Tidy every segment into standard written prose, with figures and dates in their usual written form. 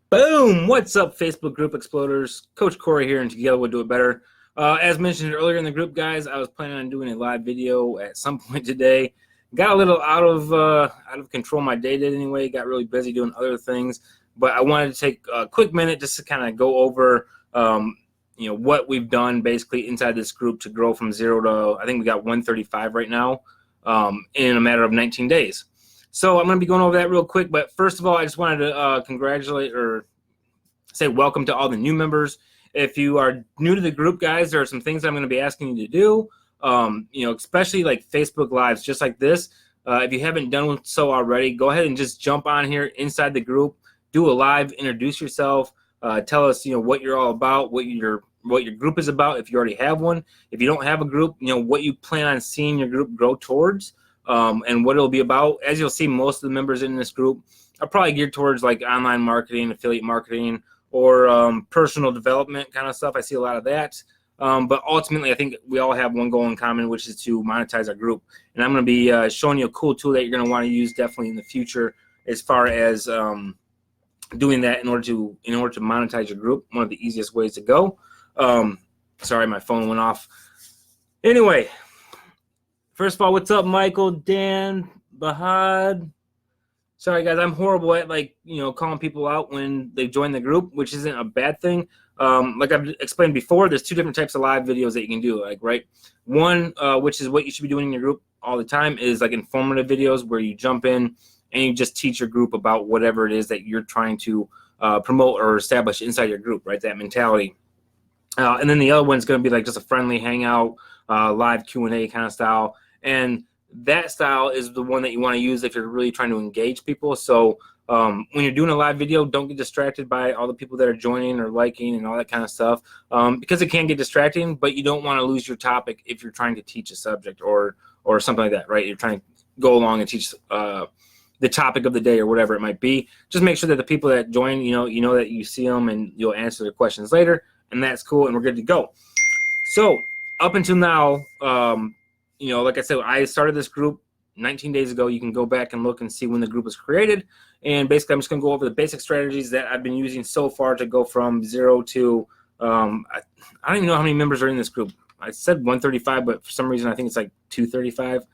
Boom! What's up, Facebook group exploders? Coach Corey here, and together we'll do it better. As mentioned earlier in the group, guys, I was planning on doing a live video at some point today. Got a little out of control. My day did anyway. Got really busy doing other things, but I wanted to take a quick minute just to kind of go over, what we've done basically inside this group to grow from 0 to, I think we got 135 right now, in a matter of 19 days. So I'm going to be going over that real quick, but first of all, I just wanted to congratulate or say welcome to all the new members. If you are new to the group, guys, there are some things I'm going to be asking you to do, especially like Facebook Lives, just like this. If you haven't done so already, go ahead and just jump on here inside the group, do a live, introduce yourself, tell us, what you're all about, what your group is about, if you already have one. If you don't have a group, what you plan on seeing your group grow towards. And what it'll be about. As you'll see, most of the members in this group are probably geared towards like online marketing, affiliate marketing, or personal development kind of stuff. I see a lot of that. But ultimately, I think we all have one goal in common, which is to monetize our group. And I'm going to be showing you a cool tool that you're going to want to use definitely in the future as far as doing that in order to monetize your group. One of the easiest ways to go. Sorry, my phone went off. Anyway. First of all, what's up, Michael, Dan, Bahad? Sorry, guys, I'm horrible at calling people out when they join the group, which isn't a bad thing. Like I've explained before, there's two different types of live videos that you can do. One, which is what you should be doing in your group all the time, is like informative videos where you jump in and you just teach your group about whatever it is that you're trying to promote or establish inside your group, right? That mentality. And then the other one's going to be like just a friendly hangout, live Q&A kind of style. And that style is the one that you want to use if you're really trying to engage people. So when you're doing a live video, don't get distracted by all the people that are joining or liking and all that kind of stuff, because it can get distracting, but you don't want to lose your topic if you're trying to teach a subject or something like that, right? You're trying to go along and teach the topic of the day or whatever it might be. Just make sure that the people that join, you know that you see them and you'll answer their questions later, and that's cool, and we're good to go. So up until now, like I said, I started this group 19 days ago. You can go back and look and see when the group was created. And basically, I'm just going to go over the basic strategies that I've been using so far to go from 0 to, I don't even know how many members are in this group. I said 135, but for some reason, I think it's like 235.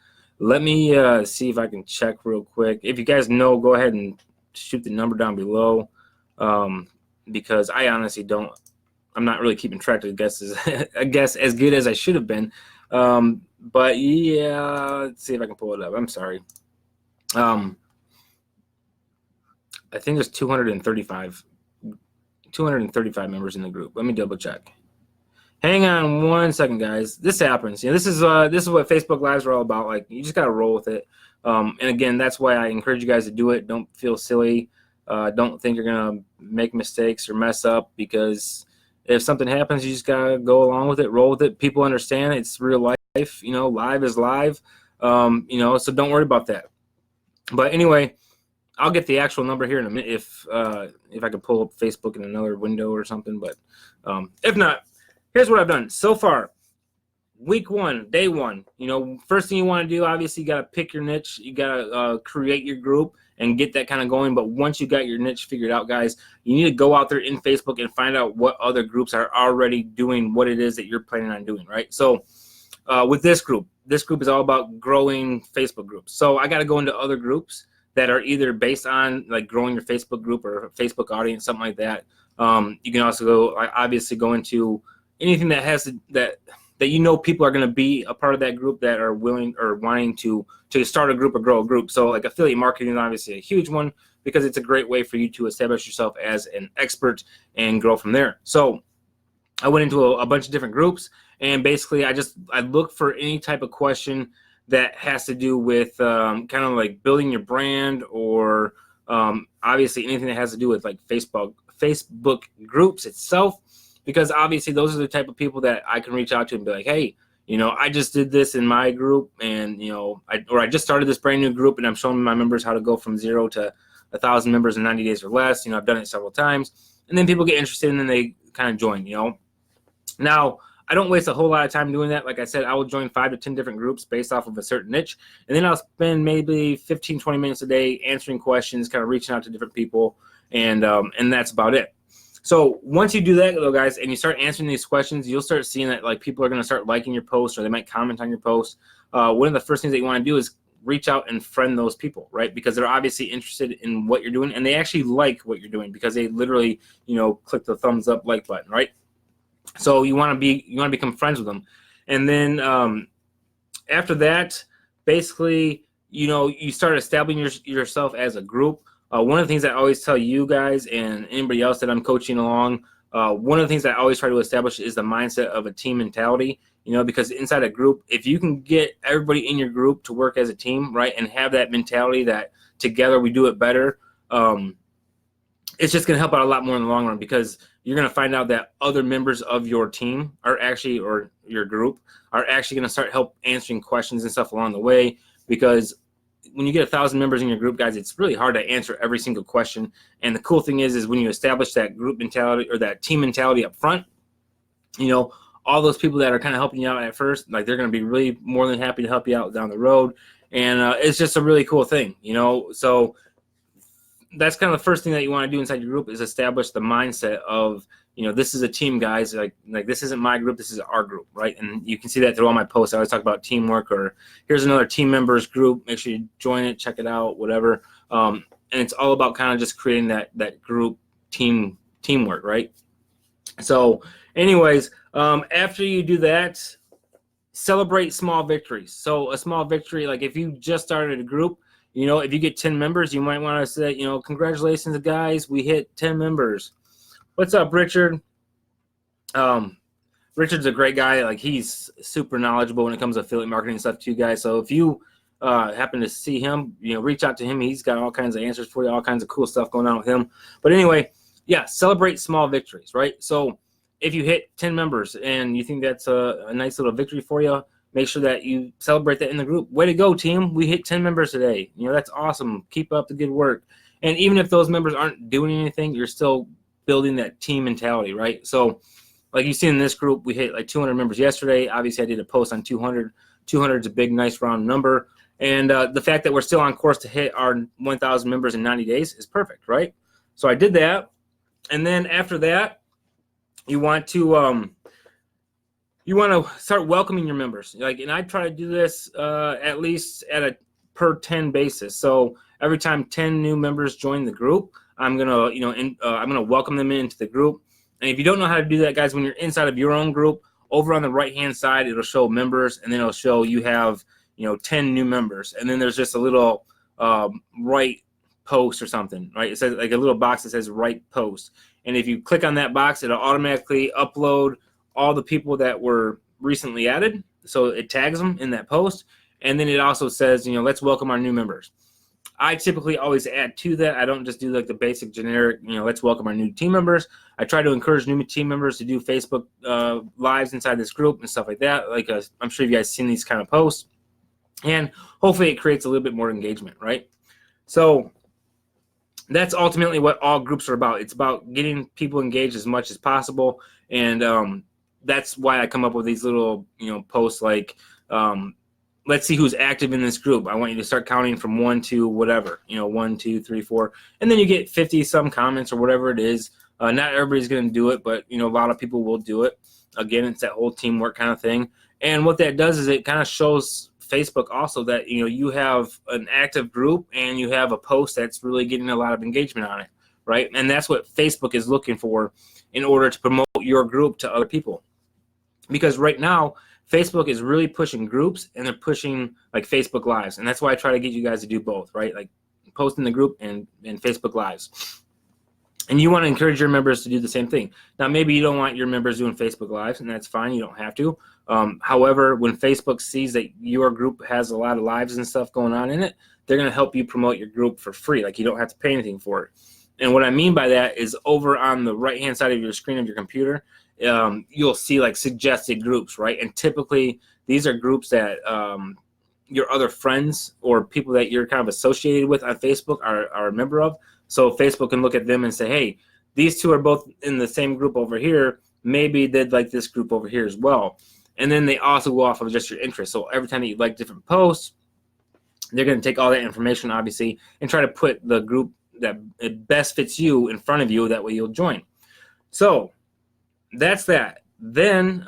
Let me see if I can check real quick. If you guys know, go ahead and shoot the number down below, because I honestly don't. I'm not really keeping track of the guesses, I guess, as good as I should have been. But yeah, let's see if I can pull it up. I'm sorry. I think there's 235 members in the group. Let me double check. Hang on 1 second, guys. This happens. This is what Facebook Lives are all about. Like, you just gotta roll with it. And again, that's why I encourage you guys to do it. Don't feel silly. Don't think you're gonna make mistakes or mess up, because if something happens, you just gotta go along with it, roll with it. People understand it's real life. Live is live. So don't worry about that. But anyway, I'll get the actual number here in a minute if I could pull up Facebook in another window or something. But if not, here's what I've done so far. Week 1, day 1. First thing you want to do, obviously, you got to pick your niche. You got to create your group and get that kind of going. But once you got your niche figured out, guys, you need to go out there in Facebook and find out what other groups are already doing what it is that you're planning on doing, right? So with this group is all about growing Facebook groups. So I got to go into other groups that are either based on like growing your Facebook group or Facebook audience, something like that. You can also obviously go into anything that has that people are going to be a part of that group, that are willing or wanting to start a group or grow a group. So like affiliate marketing is obviously a huge one, because it's a great way for you to establish yourself as an expert and grow from there. So I went into a bunch of different groups, and basically I look for any type of question that has to do with kind of like building your brand, or obviously anything that has to do with like Facebook groups itself, because obviously those are the type of people that I can reach out to and be like, hey, I just did this in my group, and I just started this brand new group, and I'm showing my members how to go from 0 to 1,000 members in 90 days or less. I've done it several times, and then people get interested, and then they kind of join. Now, I don't waste a whole lot of time doing that. Like I said, I will join 5 to 10 different groups based off of a certain niche, and then I'll spend maybe 15, 20 minutes a day answering questions, kind of reaching out to different people, and that's about it. So once you do that, though, guys, and you start answering these questions, you'll start seeing that like people are going to start liking your posts, or they might comment on your post. One of the first things that you want to do is reach out and friend those people, right? Because they're obviously interested in what you're doing, and they actually like what you're doing because they literally, click the thumbs up like button, right? So you want to become friends with them, and then after that, basically, you start establishing yourself as a group. One of the things I always tell you guys and anybody else that I'm coaching along, one of the things I always try to establish is the mindset of a team mentality. Because inside a group, if you can get everybody in your group to work as a team, right, and have that mentality that together we do it better, it's just going to help out a lot more in the long run, because you're going to find out that other members of your team are actually, or your group, are actually going to start help answering questions and stuff along the way. Because when you get 1,000 members in your group, guys, it's really hard to answer every single question. And the cool thing is when you establish that group mentality or that team mentality up front, all those people that are kind of helping you out at first, like, they're going to be really more than happy to help you out down the road. And it's just a really cool thing, So that's kind of the first thing that you want to do inside your group, is establish the mindset of, this is a team, guys. Like this isn't my group, this is our group, right? And you can see that through all my posts. I always talk about teamwork, or here's another team members group. Make sure you join it, check it out, whatever. And it's all about kind of just creating that group teamwork, right? So anyways, after you do that, celebrate small victories. So a small victory, like if you just started a group, if you get 10 members, you might want to say, congratulations, guys, we hit 10 members. What's up, Richard? Richard's a great guy. Like, he's super knowledgeable when it comes to affiliate marketing and stuff too, guys. So if you happen to see him, reach out to him. He's got all kinds of answers for you, all kinds of cool stuff going on with him. But anyway, yeah, celebrate small victories, right? So if you hit 10 members and you think that's a nice little victory for you, make sure that you celebrate that in the group. Way to go, team. We hit 10 members today. That's awesome. Keep up the good work. And even if those members aren't doing anything, you're still building that team mentality, right? So like you see in this group, we hit like 200 members yesterday. Obviously, I did a post on 200. 200 is a big, nice round number. And the fact that we're still on course to hit our 1,000 members in 90 days is perfect, right? So I did that. And then after that, you want to start welcoming your members. And I try to do this at least at a per 10 basis. So every time 10 new members join the group, I'm gonna I'm gonna welcome them into the group. And if you don't know how to do that, guys, when you're inside of your own group, over on the right hand side, it'll show members, and then it'll show you have 10 new members, and then there's just a little write post or something, right? It says like a little box that says write post. And if you click on that box, it'll automatically upload all the people that were recently added. So it tags them in that post. And then it also says, let's welcome our new members. I typically always add to that. I don't just do like the basic generic, let's welcome our new team members. I try to encourage new team members to do Facebook lives inside this group and stuff like that. Like I'm sure you guys seen these kind of posts. And hopefully it creates a little bit more engagement, right? So that's ultimately what all groups are about. It's about getting people engaged as much as possible. And that's why I come up with these little, posts like, let's see who's active in this group. I want you to start counting from 1 to whatever, 1, 2, 3, 4. And then you get 50 some comments or whatever it is. Not everybody's going to do it, but, a lot of people will do it. Again, it's that whole teamwork kind of thing. And what that does is it kind of shows Facebook also that, you have an active group and you have a post that's really getting a lot of engagement on it, right? And that's what Facebook is looking for in order to promote your group to other people. Because right now, Facebook is really pushing groups, and they're pushing like Facebook Lives. And that's why I try to get you guys to do both, right? Like post in the group and Facebook Lives. And you want to encourage your members to do the same thing. Now, maybe you don't want your members doing Facebook Lives, and that's fine. You don't have to. However, when Facebook sees that your group has a lot of lives and stuff going on in it, they're going to help you promote your group for free. Like, you don't have to pay anything for it. And what I mean by that is over on the right-hand side of your screen of your computer, you'll see like suggested groups, right? And typically these are groups that your other friends or people that you're kind of associated with on Facebook are a member of. So Facebook can look at them and say, hey, these two are both in the same group over here. Maybe they'd like this group over here as well. And then they also go off of just your interest. So every time that you like different posts, they're going to take all that information, obviously, and try to put the group it best fits you in front of you. That way you'll join. So that's that. Then,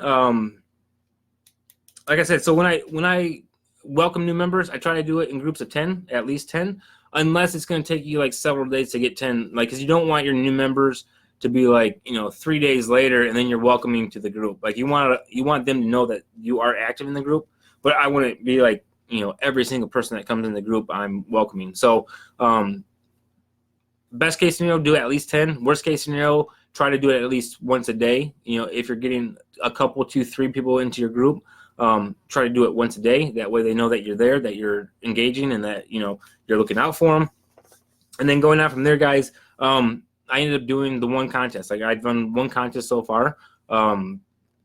like I said, so when I welcome new members, I try to do it in groups of 10, at least 10, unless it's going to take you like several days to get 10, like, because you don't want your new members to be like, 3 days later and then you're welcoming to the group. Like you want them to know that you are active in the group, but I wouldn't be like, every single person that comes in the group I'm welcoming. So best case scenario, do at least 10. Worst case scenario, try to do it at least once a day. If you're getting a couple, 2, 3 people into your group, try to do it once a day. That way they know that you're there, that you're engaging, and that you're looking out for them. And then going out from there, guys, I ended up doing the one contest. Like I've done one contest so far. I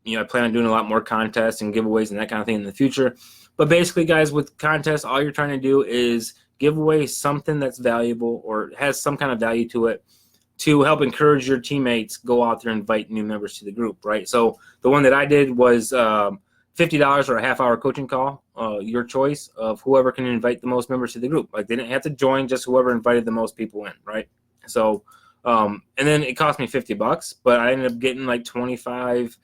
plan on doing a lot more contests and giveaways and that kind of thing in the future. But basically, guys, with contests, all you're trying to do is give away something that's valuable or has some kind of value to it to help encourage your teammates go out there and invite new members to the group, right? So the one that I did was $50 or a half-hour coaching call, your choice of whoever can invite the most members to the group. Like they didn't have to join, just whoever invited the most people in, right? So, and then it cost me $50, but I ended up getting like 25,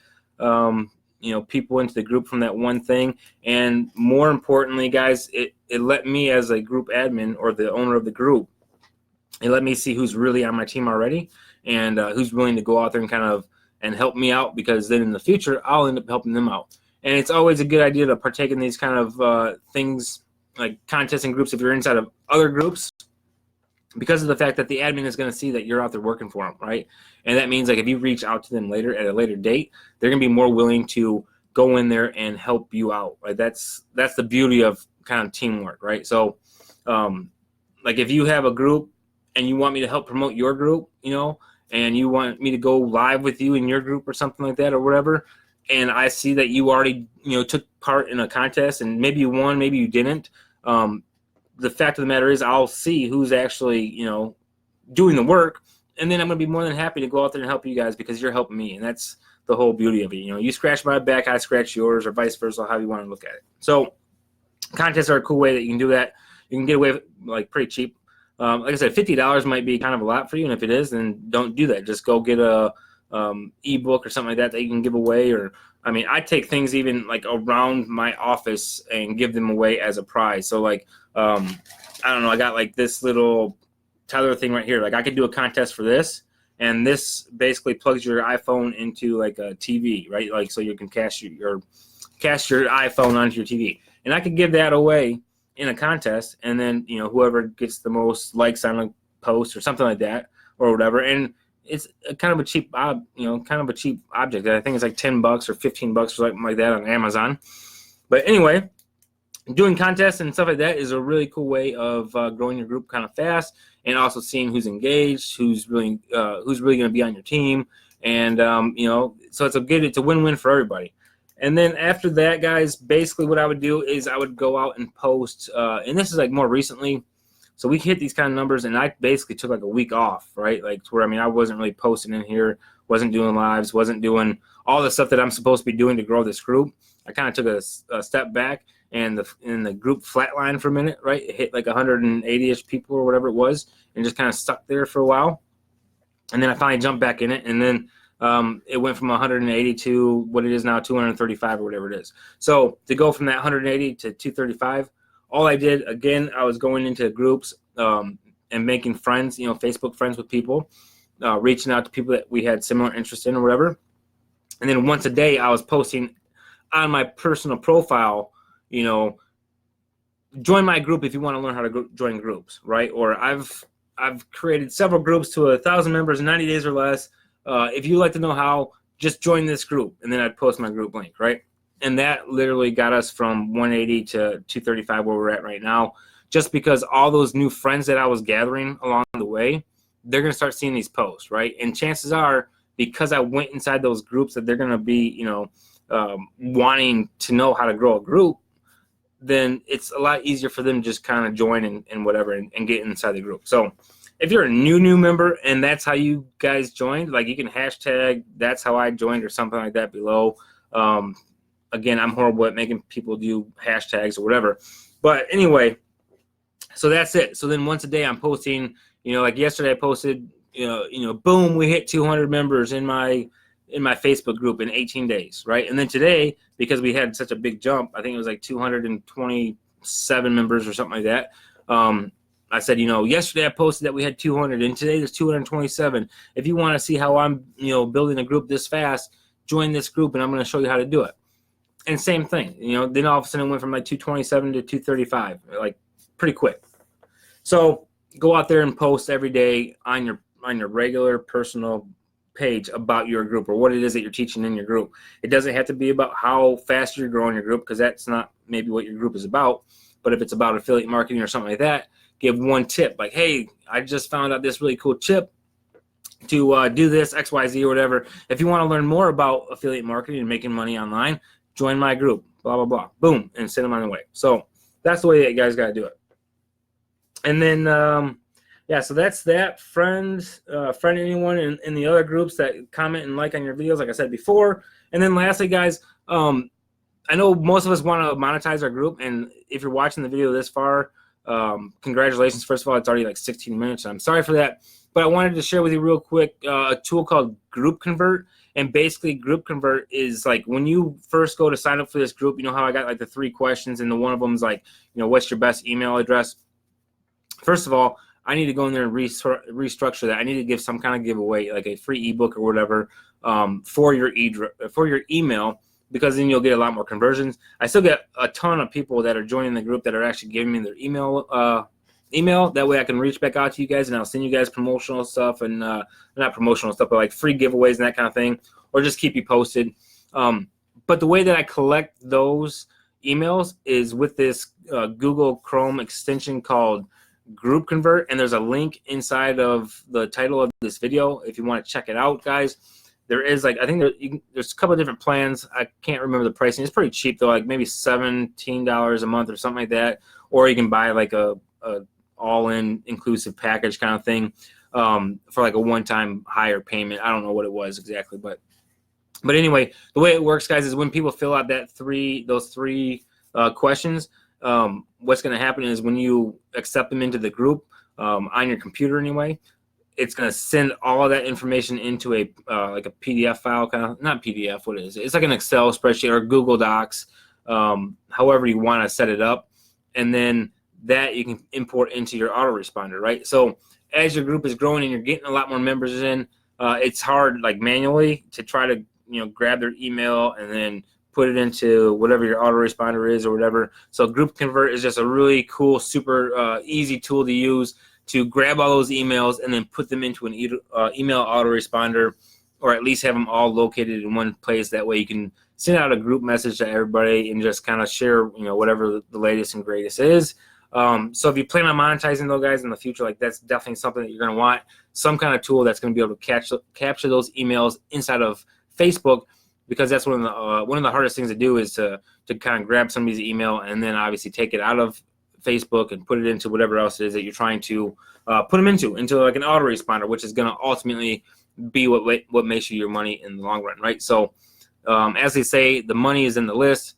people into the group from that one thing. And more importantly, guys, it let me as a group admin or the owner of the group, it let me see who's really on my team already and who's willing to go out there and help me out, because then in the future, I'll end up helping them out. And it's always a good idea to partake in these kind of things like contests and groups if you're inside of other groups, because of the fact that the admin is going to see that you're out there working for them, right? And that means like if you reach out to them later at a later date, they're going to be more willing to go in there and help you out, right? That's the beauty of kind of teamwork, right? So like if you have a group and you want me to help promote your group, and you want me to go live with you in your group or something like that or whatever, and I see that you already, took part in a contest and maybe you won, maybe you didn't, the fact of the matter is I'll see who's actually, doing the work, and then I'm going to be more than happy to go out there and help you guys because you're helping me, and that's the whole beauty of it. You scratch my back, I scratch yours, or vice versa, how you want to look at it. So contests are a cool way that you can do that. You can get away with, like, pretty cheap. Like I said, $50 might be kind of a lot for you, and if it is, then don't do that. Just go get a ebook or something like that you can give away. Or I take things even like around my office and give them away as a prize. So like I don't know, I got like this little tether thing right here. Like I could do a contest for this, and this basically plugs your iPhone into like a TV, right? Like so you can cast your iPhone onto your TV, and I could give that away in a contest, and then whoever gets the most likes on a post or something like that or whatever. And it's kind of a cheap object. I think it's like $10 or $15 or something like that on Amazon. But anyway, doing contests and stuff like that is a really cool way of growing your group kind of fast, and also seeing who's engaged, who's really going to be on your team, and so it's a win-win for everybody. And then after that, guys, basically what I would do is I would go out and post, and this is like more recently. So we hit these kind of numbers, and I basically took like a week off, right? Like to where I wasn't really posting in here, wasn't doing lives, wasn't doing all the stuff that I'm supposed to be doing to grow this group. I kind of took a step back, and the group flatlined for a minute, right? It hit like 180-ish people or whatever it was, and just kind of stuck there for a while. And then I finally jumped back in it, and then it went from 180 to what it is now, 235 or whatever it is. So to go from that 180 to 235, all I did, again, I was going into groups and making friends, Facebook friends with people, reaching out to people that we had similar interests in or whatever. And then once a day, I was posting on my personal profile, join my group if you want to learn how to join groups, right? Or I've created several groups to 1,000 members in 90 days or less. If you'd like to know how, just join this group. And then I'd post my group link, right? And that literally got us from 180 to 235 where we're at right now, just because all those new friends that I was gathering along the way, they're going to start seeing these posts, right? And chances are, because I went inside those groups, that they're going to be, wanting to know how to grow a group, then it's a lot easier for them to just kind of join and whatever and get inside the group. So if you're a new member and that's how you guys joined, like you can hashtag that's how I joined or something like that below. Again, I'm horrible at making people do hashtags or whatever. But anyway, so that's it. So then once a day I'm posting, You know, like yesterday I posted, boom, we hit 200 members in my Facebook group in 18 days, right? And then today, because we had such a big jump, I think it was like 227 members or something like that. I said, yesterday I posted that we had 200, and today there's 227. If you want to see how I'm, building a group this fast, join this group, and I'm going to show you how to do it. And same thing, then all of a sudden it went from like 227 to 235, like pretty quick. So go out there and post every day on your regular personal page about your group or what it is that you're teaching in your group. It doesn't have to be about how fast you're growing your group, because that's not maybe what your group is about. But if it's about affiliate marketing or something like that, give one tip, like, hey, I just found out this really cool tip to do this XYZ or whatever. If you want to learn more about affiliate marketing and making money online, join my group, blah, blah, blah, boom, and send them on the way. So that's the way that you guys got to do it. And then, so that's that. Friend anyone in the other groups that comment and like on your videos, like I said before. And then lastly, guys, I know most of us want to monetize our group, and if you're watching the video this far, congratulations. First of all, it's already like 16 minutes. I'm sorry for that, but I wanted to share with you real quick a tool called Group Convert. And basically, Group Convert is like when you first go to sign up for this group, you know how I got like the 3 questions, and the one of them is like, what's your best email address? First of all, I need to go in there and restructure that. I need to give some kind of giveaway, like a free ebook or whatever, for your email, because then you'll get a lot more conversions. I still get a ton of people that are joining the group that are actually giving me their email. That way I can reach back out to you guys, and I'll send you guys promotional stuff, and not promotional stuff, but like free giveaways and that kind of thing, or just keep you posted. But the way that I collect those emails is with this Google Chrome extension called Group Convert, and there's a link inside of the title of this video if you want to check it out, guys. There is like, I think there's a couple of different plans. I can't remember the pricing. It's pretty cheap though, like maybe $17 a month or something like that. Or you can buy like a all-in inclusive package kind of thing for like a one-time higher payment. I don't know what it was exactly, but anyway, the way it works, guys, is when people fill out those three questions, what's going to happen is when you accept them into the group on your computer anyway, it's going to send all of that information into a like a PDF file, kind of, not PDF, what is it? It's like an Excel spreadsheet or Google Docs, however you want to set it up. And then that you can import into your autoresponder, right? So as your group is growing and you're getting a lot more members in, it's hard, like manually, to try to grab their email and then put it into whatever your autoresponder is or whatever. So Group Convert is just a really cool, super easy tool to use to grab all those emails and then put them into an email autoresponder, or at least have them all located in one place. That way you can send out a group message to everybody and just kind of share, whatever the latest and greatest is. So if you plan on monetizing those guys in the future, like that's definitely something that you're going to want, some kind of tool that's going to be able to capture those emails inside of Facebook, because that's one of the hardest things to do is to kind of grab somebody's email and then obviously take it out of Facebook and put it into whatever else it is that you're trying to put them into like an autoresponder, which is going to ultimately be what makes you your money in the long run, right? So as they say, the money is in the list,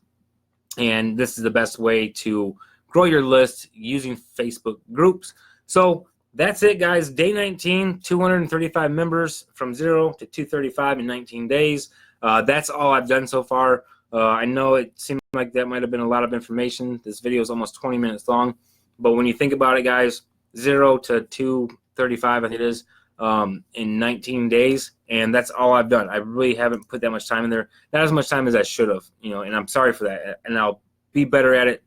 and this is the best way to grow your list using Facebook groups. So that's it, guys. Day 19, 235 members from 0 to 235 in 19 days. That's all I've done so far. I know it seemed like that might have been a lot of information. This video is almost 20 minutes long. But when you think about it, guys, 0 to 235, I think it is, in 19 days. And that's all I've done. I really haven't put that much time in there. Not as much time as I should have, and I'm sorry for that. And I'll be better at it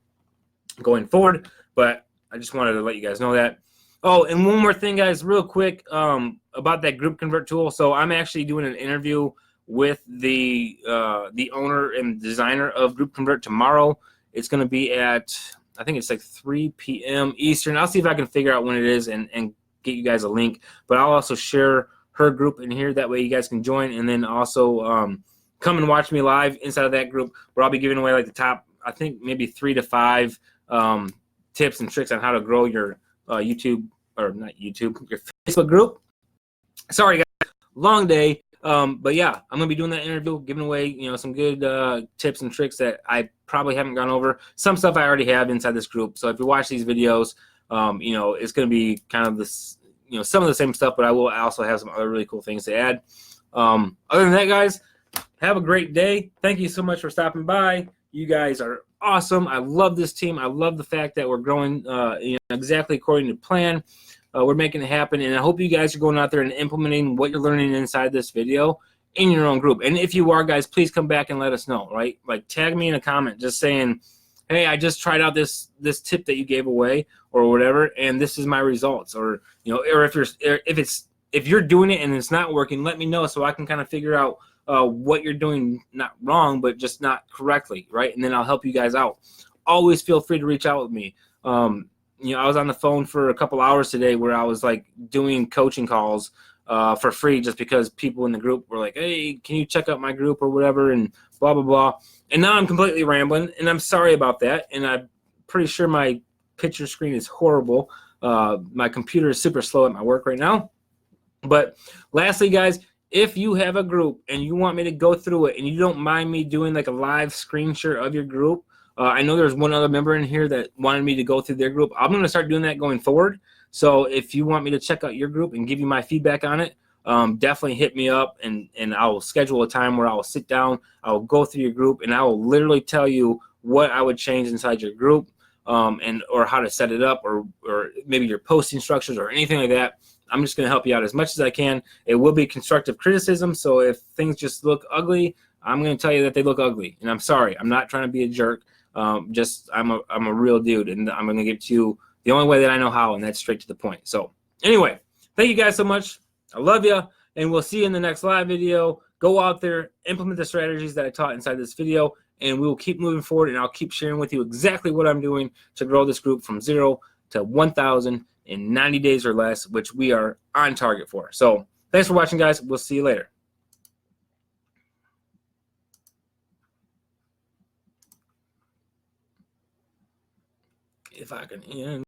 going forward. But I just wanted to let you guys know that. Oh, and one more thing, guys, real quick, about that Group Convert tool. So I'm actually doing an interview with the owner and designer of Group Convert tomorrow. It's going to be at, I think it's like 3 p.m. Eastern. I'll see if I can figure out when it is and get you guys a link. But I'll also share her group in here. That way you guys can join. And then also come and watch me live inside of that group, where I'll be giving away like the top, I think maybe 3 to 5 tips and tricks on how to grow your your Facebook group. Sorry, guys, long day. But yeah, I'm gonna be doing that interview, giving away some good tips and tricks that I probably haven't gone over. Some stuff I already have inside this group. So if you watch these videos, it's gonna be kind of this, some of the same stuff, but I will also have some other really cool things to add. Other than that, guys, have a great day. Thank you so much for stopping by. You guys are awesome. I love this team. I love the fact that we're growing exactly according to plan. We're making it happen, and I hope you guys are going out there and implementing what you're learning inside this video in your own group. And if you are, guys, please come back and let us know, right? Like, tag me in a comment just saying, hey, I just tried out this tip that you gave away or whatever, and this is my results. Or or if you're doing it and it's not working, let me know so I can kind of figure out what you're doing not wrong, but just not correctly, right? And then I'll help you guys out. Always feel free to reach out with me. I was on the phone for a couple hours today where I was like doing coaching calls for free just because people in the group were like, hey, can you check out my group or whatever, and blah, blah, blah. And now I'm completely rambling, and I'm sorry about that. And I'm pretty sure my picture screen is horrible. My computer is super slow at my work right now. But lastly, guys, if you have a group and you want me to go through it and you don't mind me doing like a live screen share of your group, I know there's one other member in here that wanted me to go through their group. I'm going to start doing that going forward. So if you want me to check out your group and give you my feedback on it, definitely hit me up, and I will schedule a time where I will sit down, I will go through your group, and I will literally tell you what I would change inside your group, or how to set it up, or maybe your posting structures or anything like that. I'm just going to help you out as much as I can. It will be constructive criticism, so if things just look ugly, I'm going to tell you that they look ugly, and I'm sorry. I'm not trying to be a jerk. I'm a real dude, and I'm going to give it to you the only way that I know how, and that's straight to the point. So anyway, thank you guys so much. I love you, and we'll see you in the next live video. Go out there, implement the strategies that I taught inside this video, and we will keep moving forward, and I'll keep sharing with you exactly what I'm doing to grow this group from 0 to 1,000 in 90 days or less, which we are on target for. So thanks for watching, guys. We'll see you later. If I can end.